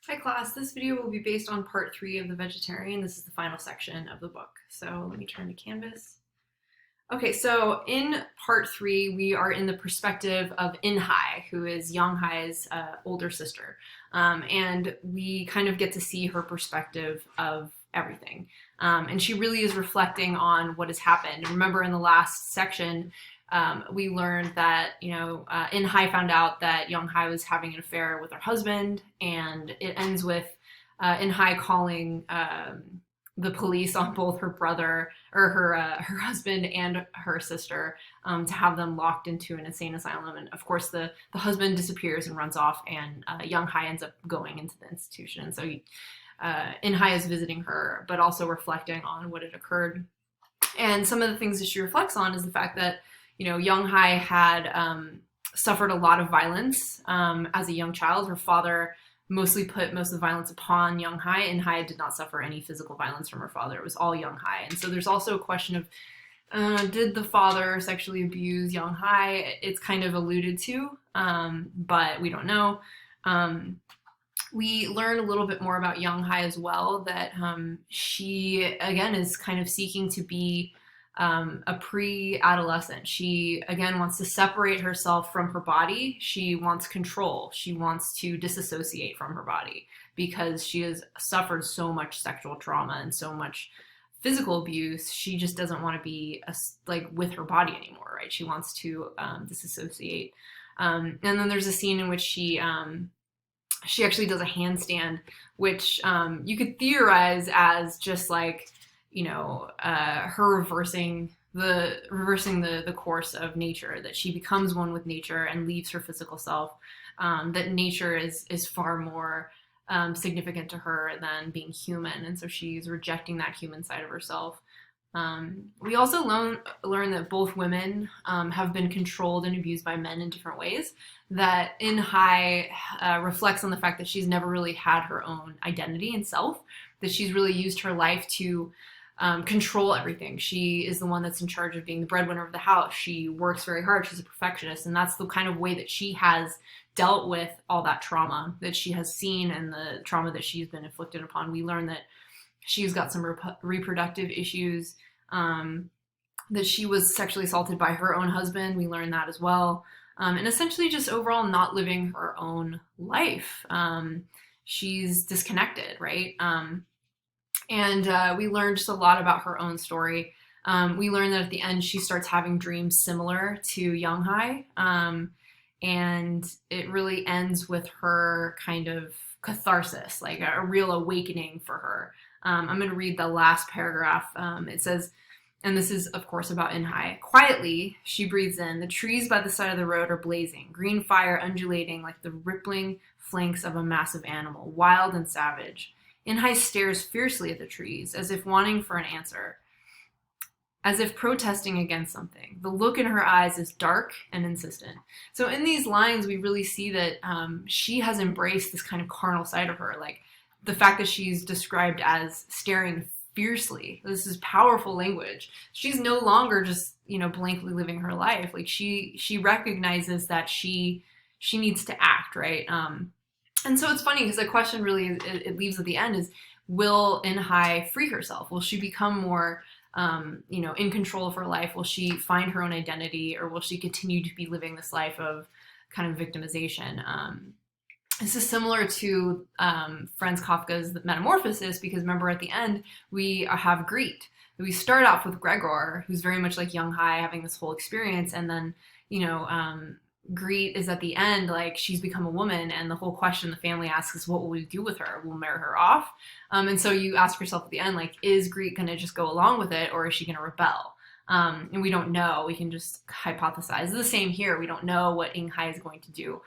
Hi class, this video will be based on part 3 of The Vegetarian. This is the final section of the book. So let me turn to Canvas. Okay, so in part 3, we are in the perspective of In-hai, who is Young-hai's older sister. And we kind of get to see her perspective of everything. And she really is reflecting on what has happened. Remember in the last section, we learned that, In-hai found out that Young-hai was having an affair with her husband, and it ends with In-hai calling the police on both her brother or her husband and her sister to have them locked into an insane asylum. And of course, the husband disappears and runs off, and Young-hai ends up going into the institution. And so In-hai is visiting her, but also reflecting on what had occurred. And some of the things that she reflects on is the fact that Young-hai had suffered a lot of violence as a young child. Her father mostly put most of the violence upon Young-hai. In-hai did not suffer any physical violence from her father. It was all Young-hai. And so there's also a question of did the father sexually abuse Young-hai? It's kind of alluded to, but we don't know. We learn a little bit more about Young-hai as well, that she, again, is kind of seeking to be a pre-adolescent. She, again, wants to separate herself from her body. She wants control. She wants to disassociate from her body because she has suffered so much sexual trauma and so much physical abuse. She just doesn't want to be with her body anymore, right? She wants to disassociate. And then there's a scene in which she actually does a handstand, which you could theorize as just her reversing the course of nature, that she becomes one with nature and leaves her physical self, that nature is far more significant to her than being human, and so she's rejecting that human side of herself. We also learn that both women have been controlled and abused by men in different ways. That In-hai reflects on the fact that she's never really had her own identity and self, that she's really used her life to control everything. She is the one that's in charge of being the breadwinner of the house. She works very hard. She's a perfectionist, and that's the kind of way that she has dealt with all that trauma that she has seen and the trauma that she's been inflicted upon. We learn that she's got some reproductive issues, that she was sexually assaulted by her own husband. We learn that as well. And essentially just overall not living her own life. She's disconnected, right? And we learned just a lot about her own story. We learned that at the end she starts having dreams similar to Young-hai. And it really ends with her kind of catharsis, like a real awakening for her. I'm going to read the last paragraph. It says, and this is, of course, about In-hai. Quietly, she breathes in. The trees by the side of the road are blazing, green fire undulating like the rippling flanks of a massive animal, wild and savage. In-hai stares fiercely at the trees, as if wanting for an answer, as if protesting against something. The look in her eyes is dark and insistent. So in these lines, we really see that she has embraced this kind of carnal side of her, like the fact that she's described as staring fiercely. This is powerful language. She's no longer just, blankly living her life. Like she recognizes that she needs to act, right? And so it's funny because the question really it leaves at the end is, will In-hai free herself? Will she become more in control of her life? Will she find her own identity, or will she continue to be living this life of kind of victimization? This is similar to Franz Kafka's Metamorphosis, because remember at the end we have Greet. We start off with Gregor, who's very much like Young-hai, having this whole experience, and then Greet is at the end, like she's become a woman, and the whole question the family asks is, what will we do with her? We'll marry her off. And so you ask yourself at the end, like, is Greet going to just go along with it, or is she going to rebel? And we don't know. We can just hypothesize. It's the same here. We don't know what In-hai is going to do.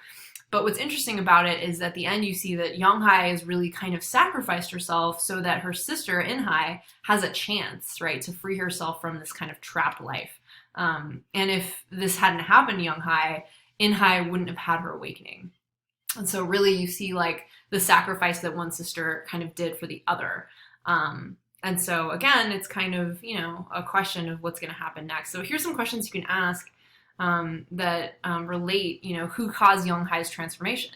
But what's interesting about it is at the end you see that Young-hai has really kind of sacrificed herself so that her sister In-hai has a chance, right, to free herself from this kind of trapped life. And if this hadn't happened to Young-hai, In-hai wouldn't have had her awakening. And so really you see like the sacrifice that one sister kind of did for the other. And so again, it's kind of, a question of what's going to happen next. So here's some questions you can ask that relate, who caused Young-hai's transformation?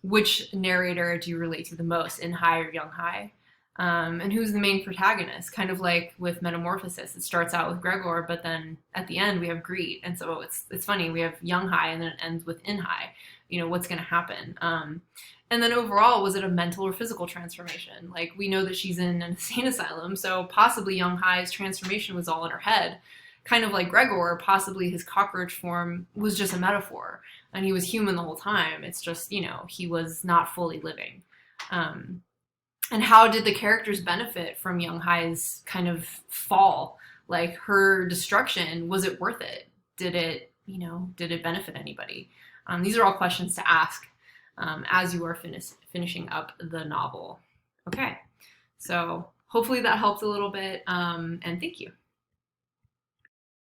which narrator do you relate to the most, In Hai or Young Hai? And who's the main protagonist? Kind of like with Metamorphosis, it starts out with Gregor, but then at the end we have Greed, and so it's funny. We have Young Hai, and then it ends with In Hai. You know, what's going to happen? And then overall, was it a mental or physical transformation? Like, we know that she's in an insane asylum, so possibly Young Hai's transformation was all in her head. Kind of like Gregor, possibly his cockroach form was just a metaphor, and he was human the whole time. It's just, you know, he was not fully living. Um, and how did the characters benefit from Young Hai's kind of fall? Like, her destruction, was it worth it? Did it, you know, did it benefit anybody? These are all questions to ask as you are finishing up the novel. Okay, so hopefully that helped a little bit, and thank you.